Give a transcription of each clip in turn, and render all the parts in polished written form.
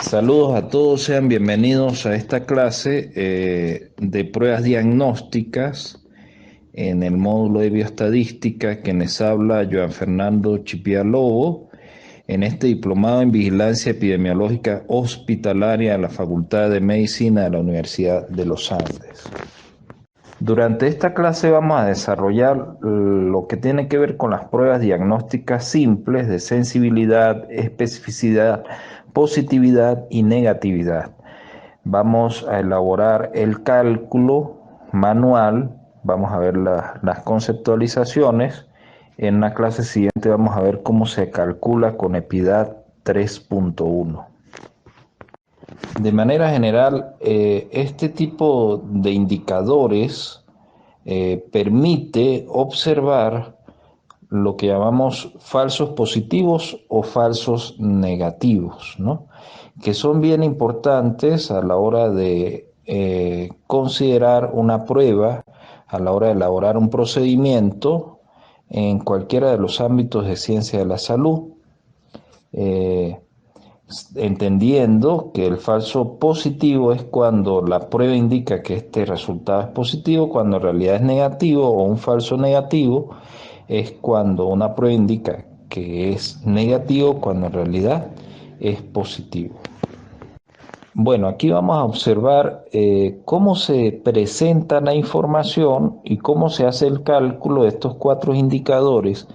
Saludos a todos, sean bienvenidos a esta clase de pruebas diagnósticas en el módulo de bioestadística. Quienes habla Joan Fernando Chipía Lobo, en este diplomado en vigilancia epidemiológica hospitalaria de la Facultad de Medicina de la Universidad de los Andes. Durante esta clase vamos a desarrollar lo que tiene que ver con las pruebas diagnósticas simples de sensibilidad, especificidad, positividad y negatividad. Vamos a elaborar el cálculo manual, vamos a ver las conceptualizaciones. En la clase siguiente vamos a ver cómo se calcula con EPIDAD 3.1. De manera general, este tipo de indicadores permite observar lo que llamamos falsos positivos o falsos negativos, ¿no? Que son bien importantes a la hora de considerar una prueba, a la hora de elaborar un procedimiento en cualquiera de los ámbitos de ciencia de la salud. Entendiendo que el falso positivo es cuando la prueba indica que este resultado es positivo, cuando en realidad es negativo, o un falso negativo es cuando una prueba indica que es negativo, cuando en realidad es positivo. Bueno, aquí vamos a observar cómo se presenta la información y cómo se hace el cálculo de estos cuatro indicadores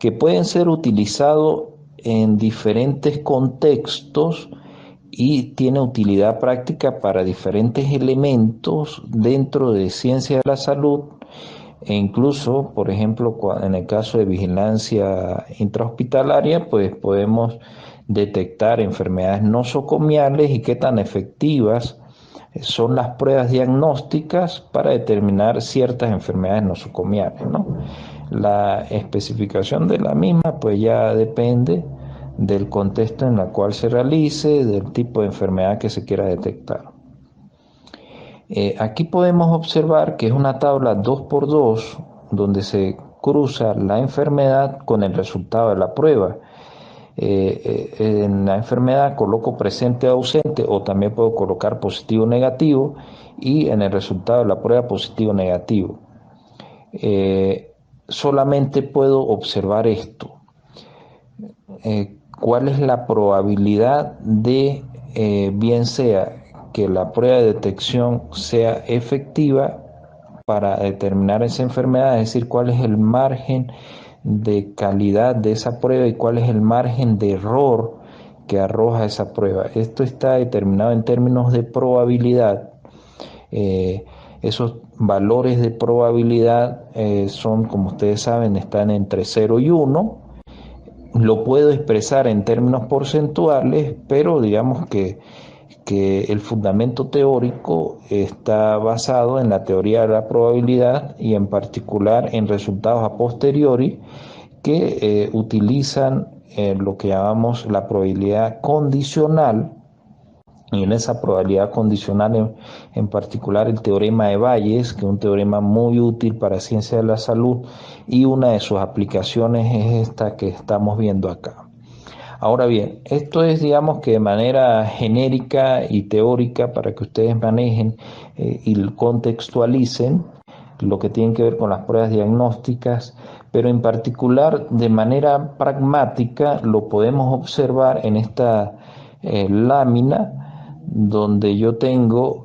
que pueden ser utilizados en diferentes contextos y tiene utilidad práctica para diferentes elementos dentro de ciencia de la salud e incluso, por ejemplo, en el caso de vigilancia intrahospitalaria, pues podemos detectar enfermedades nosocomiales y qué tan efectivas son las pruebas diagnósticas para determinar ciertas enfermedades nosocomiales, ¿no? La especificación de la misma pues ya depende del contexto en el cual se realice, del tipo de enfermedad que se quiera detectar. Aquí podemos observar que es una tabla 2x2 donde se cruza la enfermedad con el resultado de la prueba. En la enfermedad coloco presente o ausente, o también puedo colocar positivo o negativo, y en el resultado de la prueba positivo o negativo. Solamente puedo observar esto. ¿Cuál es la probabilidad de, bien sea que la prueba de detección sea efectiva para determinar esa enfermedad? Es decir, cuál es el margen de calidad de esa prueba y cuál es el margen de error que arroja esa prueba. Esto está determinado en términos de probabilidad. Esos valores de probabilidad son, como ustedes saben, están entre 0 y 1. Lo puedo expresar en términos porcentuales, pero digamos que el fundamento teórico está basado en la teoría de la probabilidad y en particular en resultados a posteriori que utilizan lo que llamamos la probabilidad condicional. Y en esa probabilidad condicional, en particular el teorema de Bayes, que es un teorema muy útil para ciencia de la salud, y una de sus aplicaciones es esta que estamos viendo acá. Ahora bien, esto es, digamos, que de manera genérica y teórica para que ustedes manejen y contextualicen lo que tiene que ver con las pruebas diagnósticas, pero en particular de manera pragmática lo podemos observar en esta lámina donde yo tengo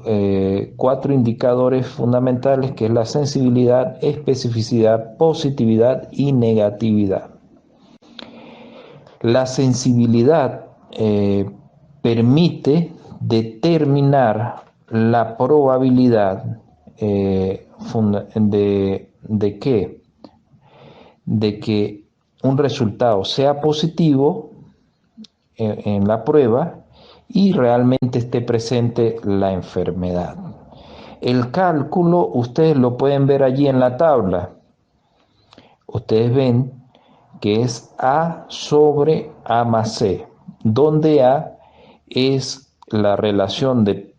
cuatro indicadores fundamentales, que es la sensibilidad, especificidad, positividad y negatividad. La sensibilidad permite determinar la probabilidad de que un resultado sea positivo en la prueba y realmente esté presente la enfermedad. El cálculo ustedes lo pueden ver allí en la tabla. Ustedes ven que es A sobre A más C, donde A es la relación de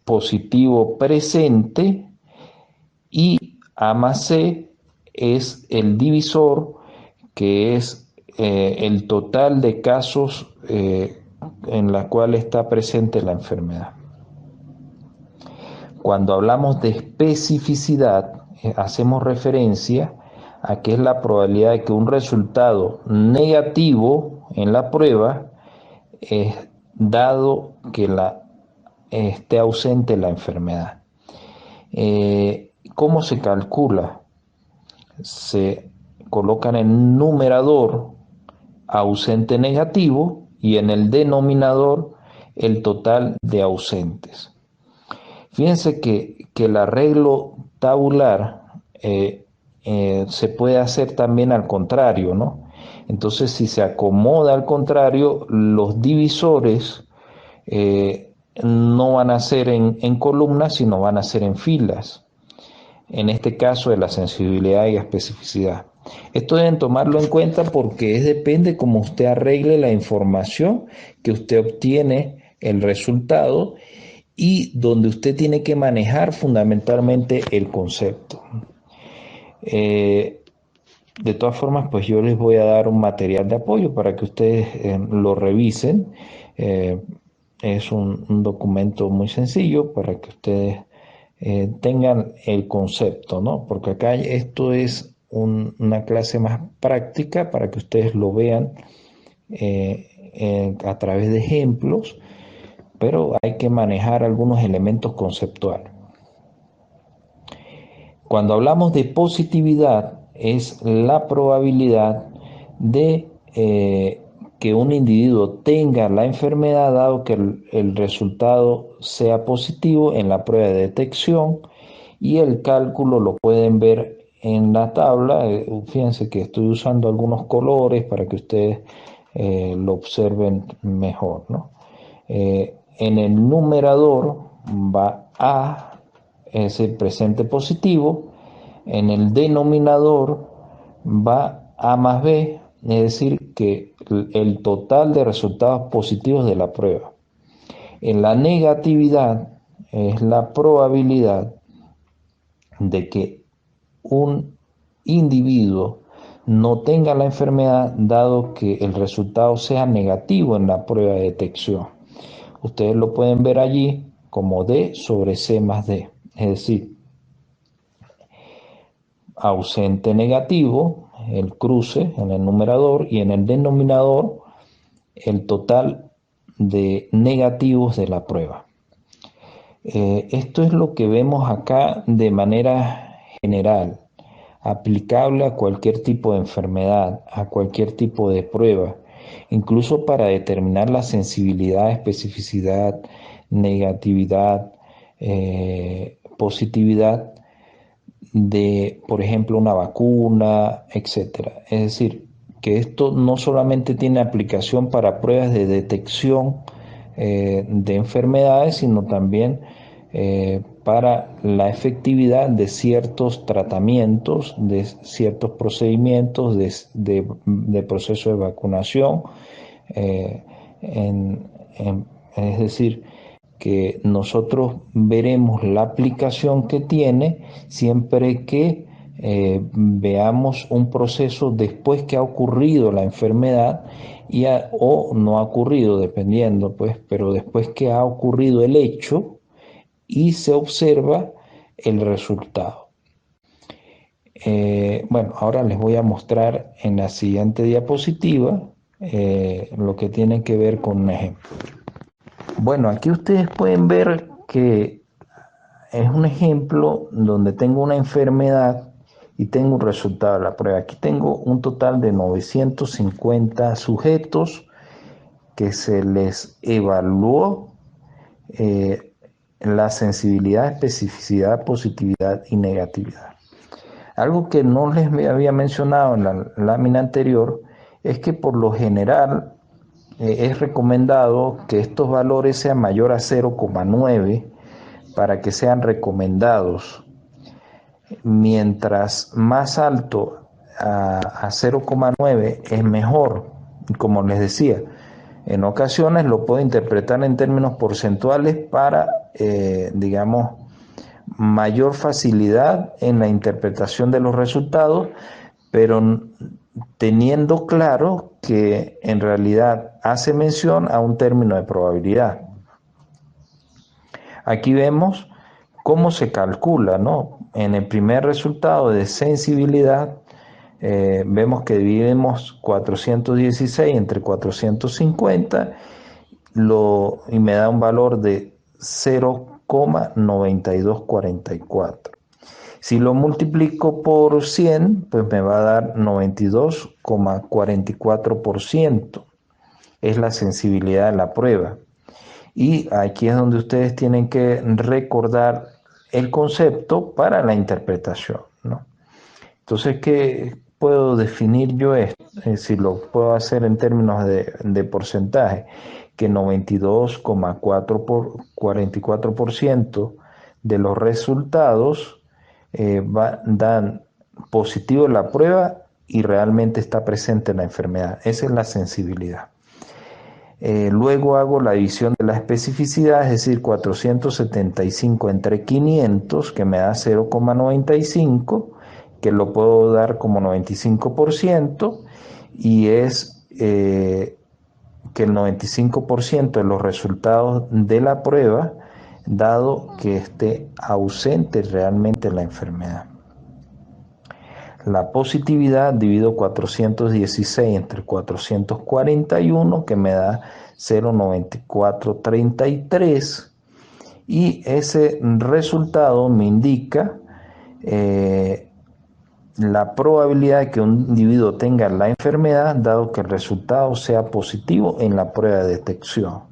positivo presente y A más C es el divisor, que es el total de casos en la cual está presente la enfermedad. Cuando hablamos de especificidad, hacemos referencia a que es la probabilidad de que un resultado negativo en la prueba es dado que esté ausente la enfermedad. ¿Cómo se calcula? Se coloca en el numerador ausente negativo y en el denominador el total de ausentes. Fíjense que el arreglo tabular se puede hacer también al contrario, ¿no? Entonces, si se acomoda al contrario, los divisores no van a ser en columnas, sino van a ser en filas. En este caso de la sensibilidad y especificidad. Esto deben tomarlo en cuenta porque depende cómo usted arregle la información que usted obtiene el resultado y donde usted tiene que manejar fundamentalmente el concepto. De todas formas, pues yo les voy a dar un material de apoyo para que ustedes lo revisen. Es un documento muy sencillo para que ustedes tengan el concepto, ¿no? Porque acá esto es una clase más práctica para que ustedes lo vean a través de ejemplos, pero hay que manejar algunos elementos conceptuales. Cuando hablamos de positividad, es la probabilidad de que un individuo tenga la enfermedad dado que el resultado sea positivo en la prueba de detección, y el cálculo lo pueden ver en la tabla. Fíjense que estoy usando algunos colores para que ustedes lo observen mejor, ¿no? En el numerador va A, es el presente positivo. En el denominador va A más B, es decir, que el total de resultados positivos de la prueba. En la negatividad es la probabilidad de que un individuo no tenga la enfermedad dado que el resultado sea negativo en la prueba de detección. Ustedes lo pueden ver allí como D sobre C más D, es decir, ausente negativo, el cruce en el numerador, y en el denominador el total de negativos de la prueba. Esto es lo que vemos acá de manera general, aplicable a cualquier tipo de enfermedad, a cualquier tipo de prueba, incluso para determinar la sensibilidad, especificidad, negatividad, positividad de, por ejemplo, una vacuna, etcétera. Es decir, que esto no solamente tiene aplicación para pruebas de detección de enfermedades, sino también para la efectividad de ciertos tratamientos, de ciertos procedimientos, de proceso de vacunación. Es decir, que nosotros veremos la aplicación que tiene siempre que veamos un proceso después que ha ocurrido la enfermedad o no ha ocurrido, dependiendo, pues, pero después que ha ocurrido el hecho y se observa el resultado. Bueno, ahora les voy a mostrar en la siguiente diapositiva lo que tiene que ver con un ejemplo. Bueno, aquí ustedes pueden ver que es un ejemplo donde tengo una enfermedad y tengo un resultado de la prueba. Aquí tengo un total de 950 sujetos que se les evaluó la sensibilidad, especificidad, positividad y negatividad. Algo que no les había mencionado en la lámina anterior es que por lo general es recomendado que estos valores sean mayor a 0,9 para que sean recomendados. Mientras más alto a 0,9 es mejor. Como les decía, en ocasiones lo puedo interpretar en términos porcentuales para, digamos, mayor facilidad en la interpretación de los resultados, pero teniendo claro que en realidad hace mención a un término de probabilidad. Aquí vemos cómo se calcula, ¿no? En el primer resultado de sensibilidad, vemos que dividimos 416 entre 450 y me da un valor de 0,9244. Si lo multiplico por 100, pues me va a dar 92,44%. Es la sensibilidad de la prueba. Y aquí es donde ustedes tienen que recordar el concepto para la interpretación, ¿no? Entonces, ¿qué puedo definir yo esto? Si lo puedo hacer en términos de porcentaje, que 92,44% de los resultados dan positivo en la prueba y realmente está presente la enfermedad. Esa es la sensibilidad. Luego hago la división de la especificidad, es decir, 475 entre 500, que me da 0,95, que lo puedo dar como 95%, y es que el 95% de los resultados de la prueba, dado que esté ausente realmente la enfermedad. La positividad divido 416 entre 441, que me da 0,9433, y ese resultado me indica la probabilidad de que un individuo tenga la enfermedad, dado que el resultado sea positivo en la prueba de detección.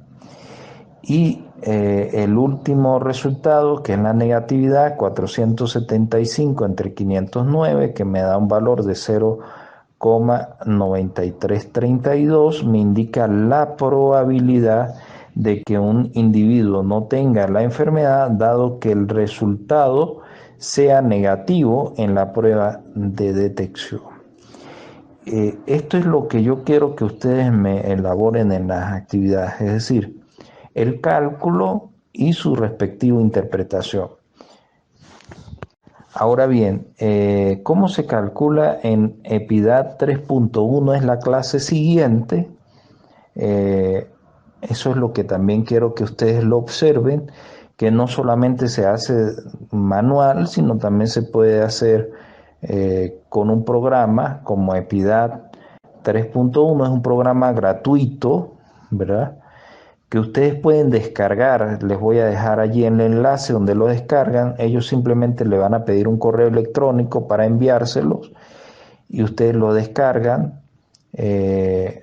Y el último resultado, que es la negatividad, 475 entre 509, que me da un valor de 0,9332, me indica la probabilidad de que un individuo no tenga la enfermedad, dado que el resultado sea negativo en la prueba de detección. Esto es lo que yo quiero que ustedes me elaboren en las actividades, es decir, el cálculo y su respectiva interpretación. Ahora bien, ¿cómo se calcula en EPIDAD 3.1? Es la clase siguiente. Eso es lo que también quiero que ustedes lo observen, que no solamente se hace manual, sino también se puede hacer con un programa como EPIDAD 3.1. Es un programa gratuito, ¿verdad?, que ustedes pueden descargar. Les voy a dejar allí en el enlace donde lo descargan. Ellos simplemente le van a pedir un correo electrónico para enviárselos y ustedes lo descargan. Eso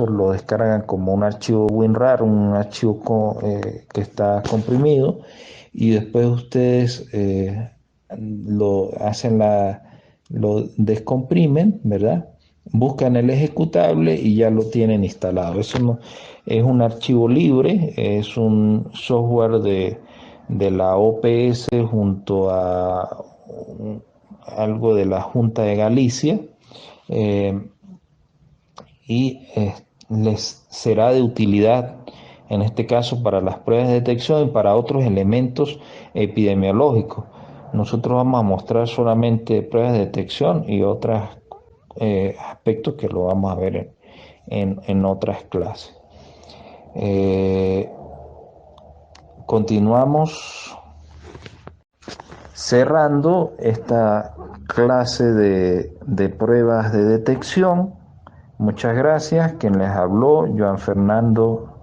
lo descargan como un archivo WinRAR, un archivo que está comprimido, y después ustedes lo hacen lo descomprimen, ¿verdad? Buscan el ejecutable y ya lo tienen instalado. Eso no, es un archivo libre, es un software de la OPS junto a algo de la Junta de Galicia, y les será de utilidad en este caso para las pruebas de detección y para otros elementos epidemiológicos. Nosotros vamos a mostrar solamente pruebas de detección y otros aspectos que lo vamos a ver en otras clases. Continuamos cerrando esta clase de pruebas de detección. Muchas gracias. Quien les habló, Joan Fernando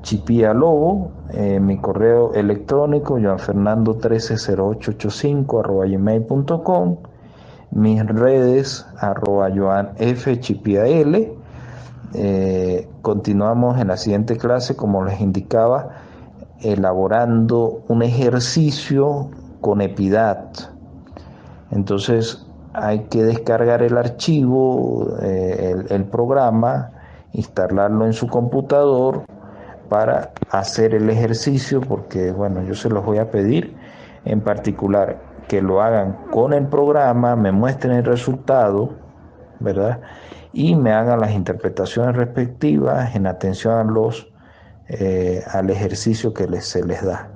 Chipía Lobo. Mi correo electrónico, joanfernando130885 @gmail.com. Mis redes, @joanfchipial. Continuamos en la siguiente clase, como les indicaba, elaborando un ejercicio con EPIDAD. Entonces hay que descargar el archivo, el programa, instalarlo en su computador para hacer el ejercicio, porque bueno, yo se los voy a pedir en particular que lo hagan con el programa, me muestren el resultado, ¿verdad?, y me hagan las interpretaciones respectivas en atención al ejercicio que se les da.